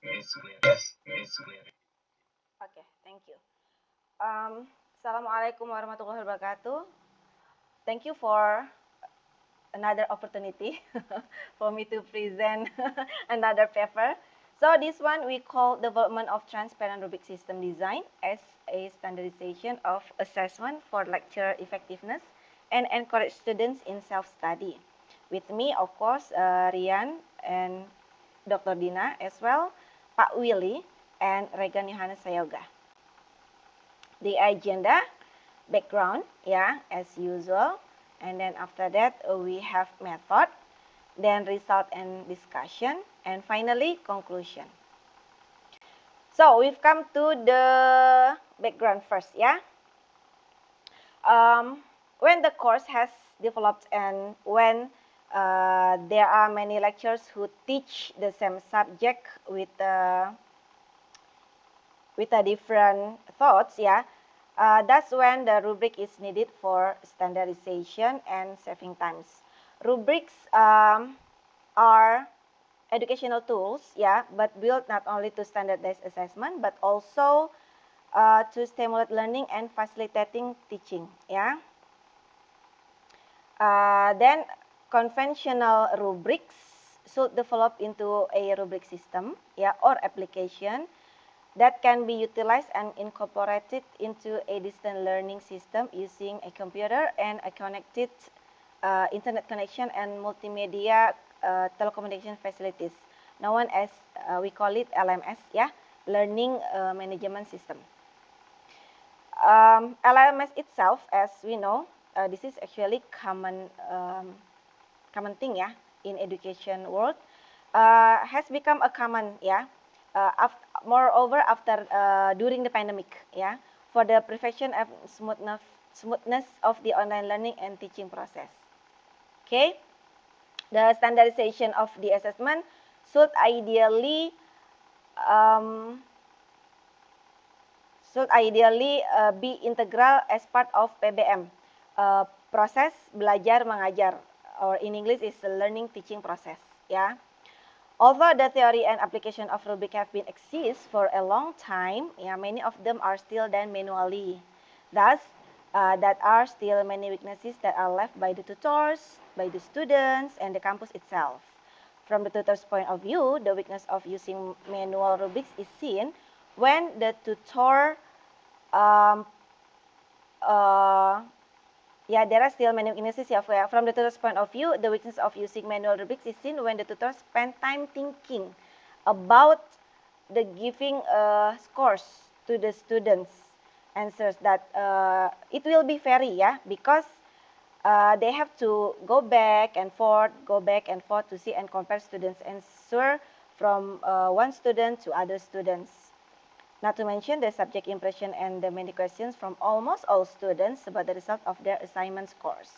Okay, thank you. Assalamualaikum warahmatullahi wabarakatuh. Thank you for another opportunity for me to present another paper. So this one we call development of transparent rubric system design as a standardization of assessment for lecture effectiveness and encourage students in self-study. With me, of course, Rian and Dr. Dina as well, Pak Willy, and Regan Johannes Sayoga. The agenda, background, yeah, as usual. And then after that, we have method, then result and discussion, and finally conclusion. So we've come to the background first, yeah. When the course has developed and when there are many lecturers who teach the same subject with a different thoughts, yeah, that's when the rubric is needed for standardization and saving times. Rubrics are educational tools, yeah, but built not only to standardize assessment, but also to stimulate learning and facilitating teaching, yeah. Then conventional rubrics should develop into a rubric system, yeah, or application that can be utilized and incorporated into a distance learning system using a computer and a connected internet connection and multimedia telecommunication facilities, known as we call it LMS, yeah, Learning Management System. LMS itself, as we know, this is actually common thing, yeah, in education world, has become a common, yeah. Moreover, after during the pandemic, yeah, for the prevention of smoothness of the online learning and teaching process. Okay, the standardization of the assessment should ideally be integral as part of PBM, proses belajar mengajar, or in English is the learning teaching process, yeah. Although the theory and application of rubric have been exist for a long time, yeah, many of them are still done manually. Thus, that are still many weaknesses that are left by the tutors, by the students, and the campus itself. From the tutor's point of view, the weakness of using manual rubrics is seen when the tutor there are still many weaknesses here. From the tutor's point of view, the weakness of using manual rubrics is seen when the tutor spend time thinking about the giving scores to the students' answers, that it will be vary, yeah, because they have to go back and forth to see and compare students' answer from one student to other students. Not to mention the subject impression and the many questions from almost all students about the result of their assignment scores.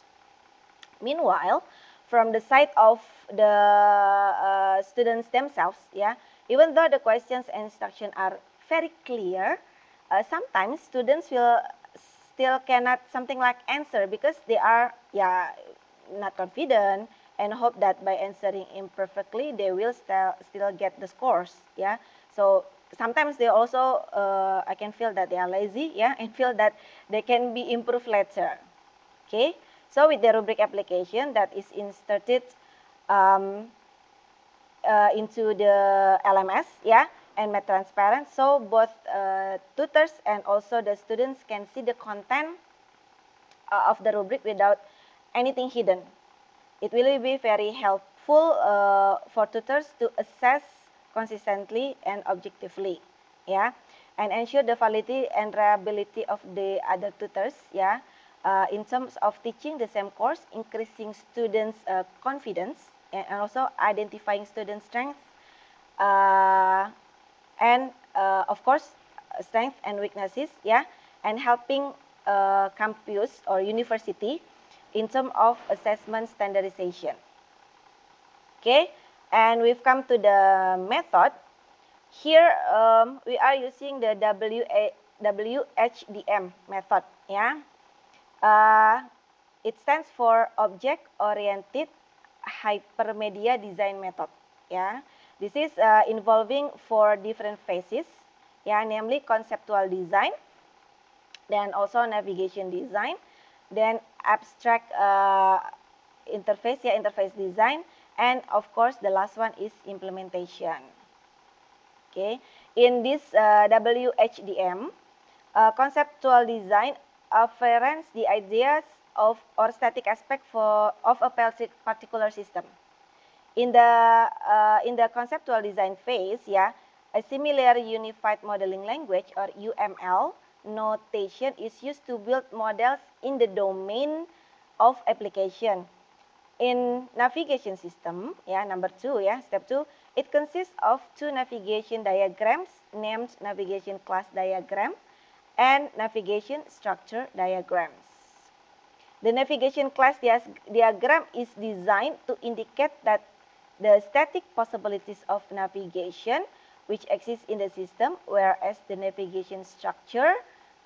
Meanwhile, from the side of the students themselves, yeah, even though the questions and instructions are very clear, sometimes students will still cannot something like answer because they are, yeah, not confident and hope that by answering imperfectly they will still get the scores, yeah. So sometimes they also I can feel that they are lazy, yeah, and feel that they can be improved later. Okay, so with the rubric application that is inserted into the LMS, yeah, and made transparent, so both tutors and also the students can see the content of the rubric without anything hidden. It will be very helpful for tutors to assess consistently and objectively, yeah, and ensure the validity and reliability of the other tutors, yeah, in terms of teaching the same course, increasing students' confidence, and also identifying student strengths, and of course, strengths and weaknesses, yeah, and helping campus or university in terms of assessment standardization. Okay, and we've come to the method. Here we are using the WHDM method, yeah. It stands for Object Oriented Hypermedia Design Method, yeah. This is involving 4 different phases, yeah, namely conceptual design, then also navigation design, then abstract interface, yeah, interface design, and of course the last one is implementation. Okay, in this WHDM, conceptual design afferents the ideas of or static aspect of a particular system. In the conceptual design phase, yeah, a similar unified modeling language or UML notation is used to build models in the domain of application. In navigation system, yeah, number 2, yeah, step 2, it consists of 2 navigation diagrams named navigation class diagram and navigation structure diagrams. The navigation class diagram is designed to indicate that the static possibilities of navigation which exist in the system, whereas the navigation structure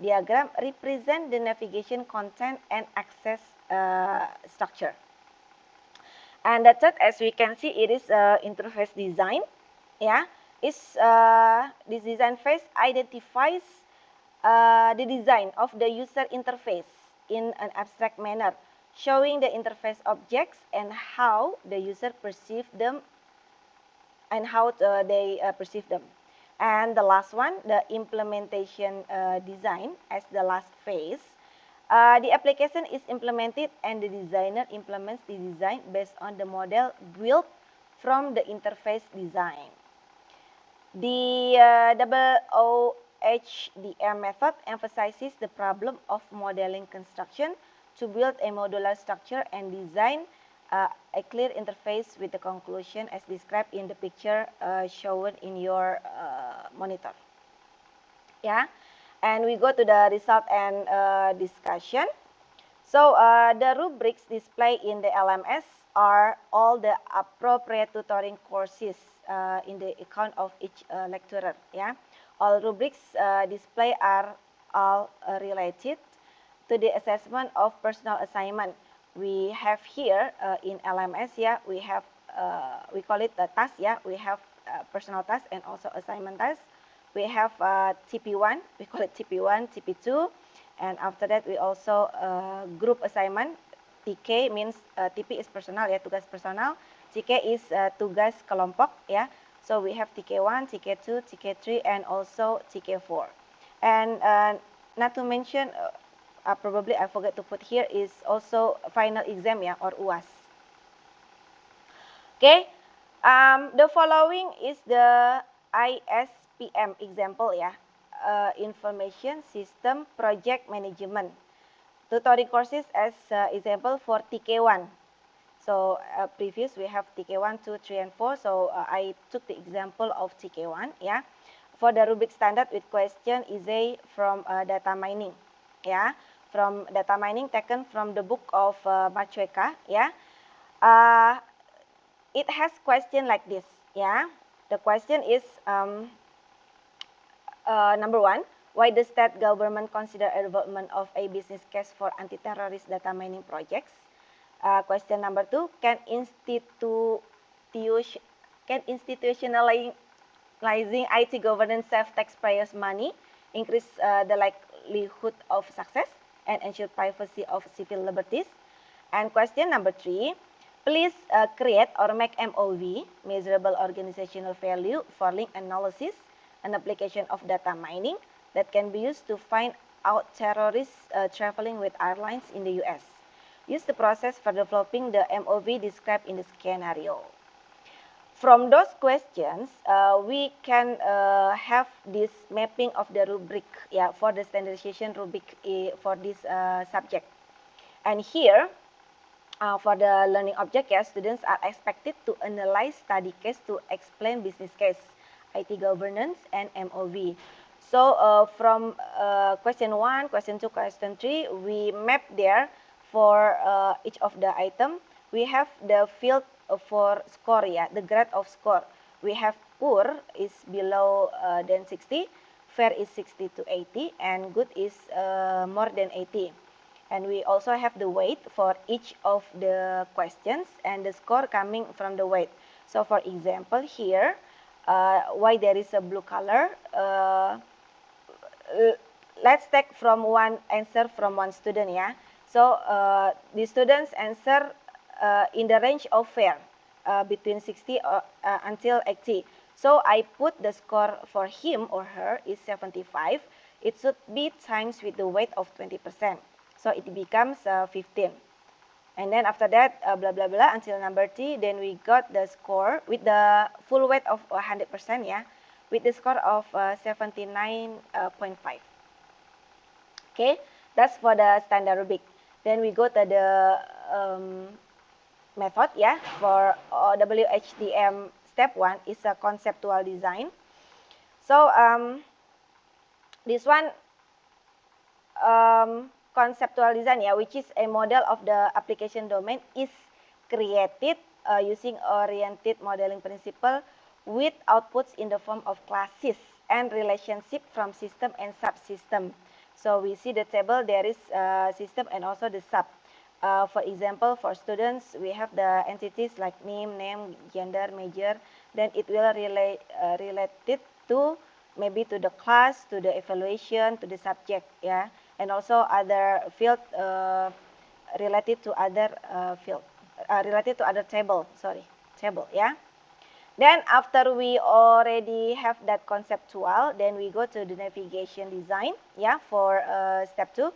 diagram represent the navigation content and access structure. And the third, as we can see, it is interface design. Yeah, this design phase identifies the design of the user interface in an abstract manner, showing the interface objects and how the user perceive them and how they perceive them. And the last one, the implementation design as the last phase. The application is implemented and the designer implements the design based on the model built from the interface design. The WOHDM method emphasizes the problem of modeling construction to build a modular structure and design a clear interface with the conclusion as described in the picture shown in your monitor. Yeah, and we go to the result and discussion. So the rubrics displayed in the LMS are all the appropriate tutoring courses in the account of each lecturer. Yeah, all rubrics displayed are all related to the assessment of personal assignment. We have here in LMS, yeah, we have we call it a task. Yeah, we have personal task and also assignment task. We have TP1, we call it TP1, TP2, and after that we also group assignment. TK means TP is personal, ya, tugas personal. TK is tugas kelompok, ya. So we have TK1, TK2, TK3, and also TK4. And not to mention, probably I forgot to put here, is also final exam, ya, or UAS. Okay, the following is the ISPM example, ya. Information System Project Management. Tutoring courses as example for TK1. So previous we have TK1, 2, 3, and 4. So I took the example of TK1. Yeah, for the rubric standard with question essay from data mining. Yeah, from data mining taken from the book of Machueka. Yeah, it has question like this. Yeah, the question is number 1. Why the state government consider a development of a business case for anti-terrorist data mining projects? Question number 2, can institutionalizing IT governance save taxpayers' money, increase the likelihood of success, and ensure privacy of civil liberties? And question number 3, please create or make MOV, measurable organizational value, for link analysis, an application of data mining that can be used to find out terrorists traveling with airlines in the US. Use the process for developing the MOV described in the scenario. From those questions, we can have this mapping of the rubric, yeah, for the standardization rubric for this subject. And here, for the learning object, yeah, students are expected to analyze study case to explain business case, IT governance, and MOV. So from question 1, question 2, question 3, we map there for each of the item. We have the field for score, yeah, the grade of score. We have poor is below than 60, fair is 60 to 80, and good is more than 80. And we also have the weight for each of the questions and the score coming from the weight. So for example here, why there is a blue color. Let's take from one answer from one student, yeah. So the students answer in the range of fair, between 60 until 80. So I put the score for him or her is 75. It should be times with the weight of 20%. So it becomes 15. And then after that, blah, blah, blah, until number T, then we got the score with the full weight of 100%, yeah, with the score of 79.5. Okay, that's for the standard rubric. Then we go to the method, yeah, for WHDM step 1 is a conceptual design. So this one conceptual design, yeah, which is a model of the application domain, is created using oriented modeling principle with outputs in the form of classes and relationship from system and subsystem. So we see the table, there is system and also the sub. For example, for students, we have the entities like name, gender, major. Then it will relate it to maybe to the class, to the evaluation, to the subject, yeah, and also other field related to other field, related to other table. Sorry, table, yeah. Then after we already have that conceptual, then we go to the navigation design, yeah, for step 2.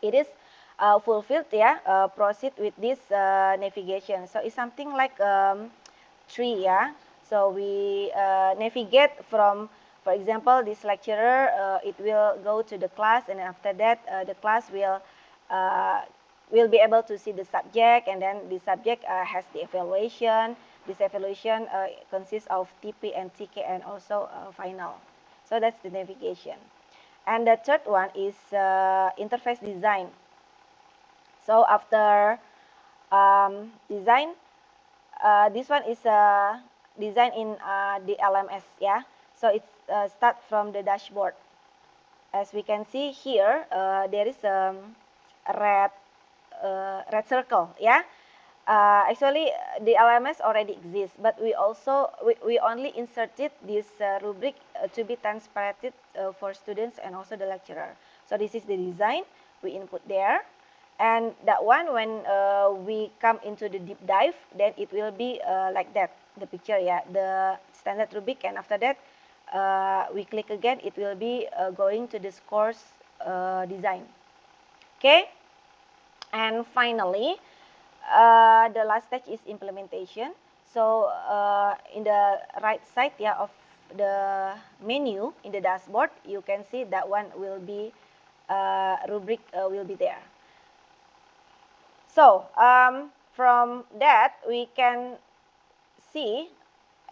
It is fulfilled, yeah, proceed with this navigation. So it's something like tree, yeah. So we navigate from, for example, this lecturer, it will go to the class, and after that, the class will be able to see the subject, and then the subject has the evaluation. This evaluation consists of TP and TK and also final. So that's the navigation. And the third one is interface design. So after design, this one is design in the LMS, yeah. So it's start from the dashboard. As we can see here, there is a red circle, yeah. Actually, the LMS already exists, but we only inserted this rubric to be transparent for students and also the lecturer. So this is the design we input there, and that one, when we come into the deep dive, then it will be like that, the picture, yeah, the standard rubric, and after that we click again, it will be going to this course design. Okay, and finally, the last stage is implementation. So in the right side, yeah, of the menu in the dashboard, you can see that one will be rubric will be there. So from that we can see,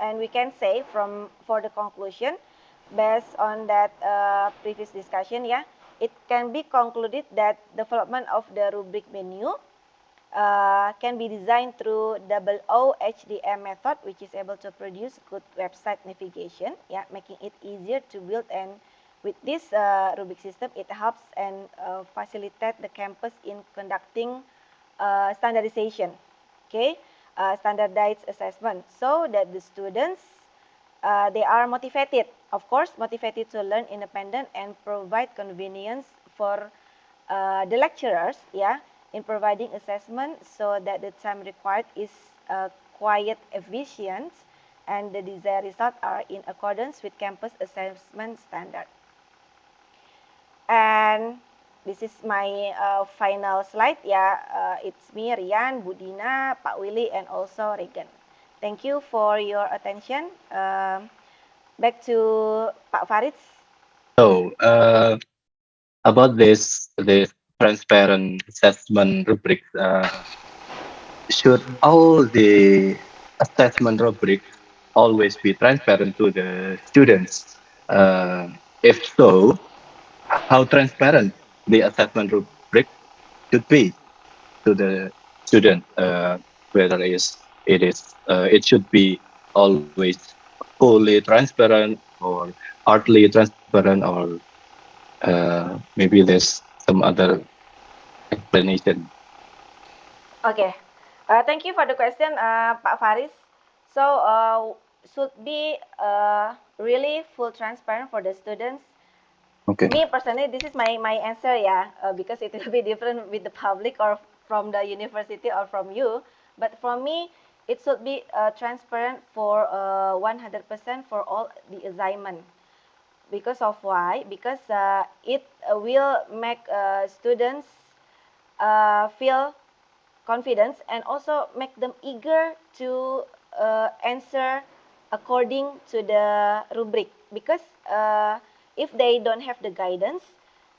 and we can say for the conclusion, based on that previous discussion, yeah, it can be concluded that development of the rubric menu can be designed through WOHDM method, which is able to produce good website navigation, yeah, making it easier to build. And with this rubric system, it helps and facilitate the campus in conducting standardization, okay, standardized assessment, so that the students they are motivated, of course, motivated to learn independent and provide convenience for the lecturers, yeah, in providing assessment, so that the time required is quite efficient and the desired results are in accordance with campus assessment standard. And this is my final slide, yeah. It's me, Rian, Budina, Pak Willy, and also Regan. Thank you for your attention. Back to Pak Farid. So, about this transparent assessment rubrics, should all the assessment rubrics always be transparent to the students? If so, how transparent the assessment rubric should be to the student? Whether it should be always fully transparent or partly transparent, or maybe there's some other explanation. Okay, thank you for the question, Pak Faris. So should be really full transparent for the students. Okay. Me personally, this is my answer, yeah, because it will be different with the public or from the university or from you. But for me, it should be transparent for 100% for all the assignment. Because of why? Because it will make students feel confidence and also make them eager to answer according to the rubric, because if they don't have the guidance,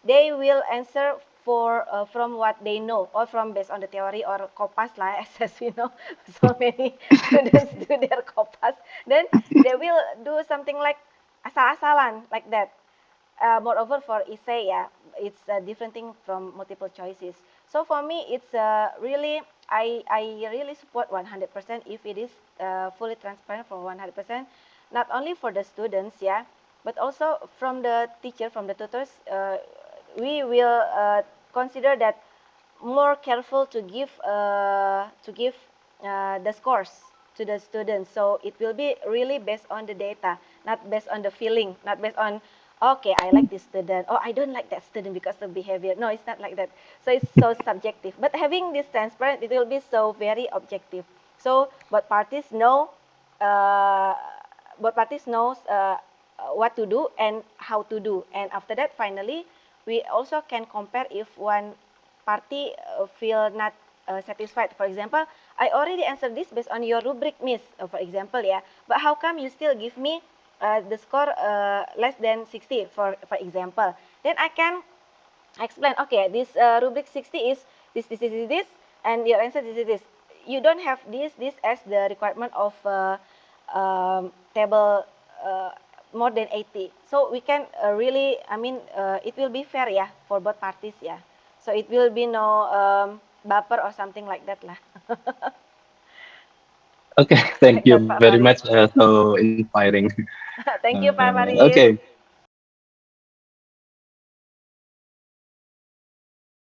they will answer for from what they know or from based on the theory or kopas lah as we know so many students do their kopas, then they will do something like asal-asalan like that. Moreover, for essay, yeah, it's a different thing from multiple choices. So for me, it's really, I really support 100% if it is fully transparent for 100%, not only for the students, yeah, but also from the teacher, from the tutors. We will consider that more careful to give the scores to the students. So it will be really based on the data, not based on the feeling, not based on okay, I like this student, or I don't like that student because of behavior. No, it's not like that. So it's so subjective. But having this transparent, it will be so very objective. So both parties know, uh, both parties knows what to do and how to do. And after that, finally, we also can compare if one party feel not satisfied. For example, I already answered this based on your rubric, Miss, for example, yeah. But how come you still give me the score less than 60, for example? Then I can explain, okay, this rubric 60 is this, and your answer is this. You don't have this as the requirement of table more than 80. So we can really, I mean, it will be fair, yeah, for both parties, yeah. So it will be no baper or something like that lah. Okay, thank Like you that, Pak very much. Faris. So inspiring. Thank you, Pak Faris. Okay.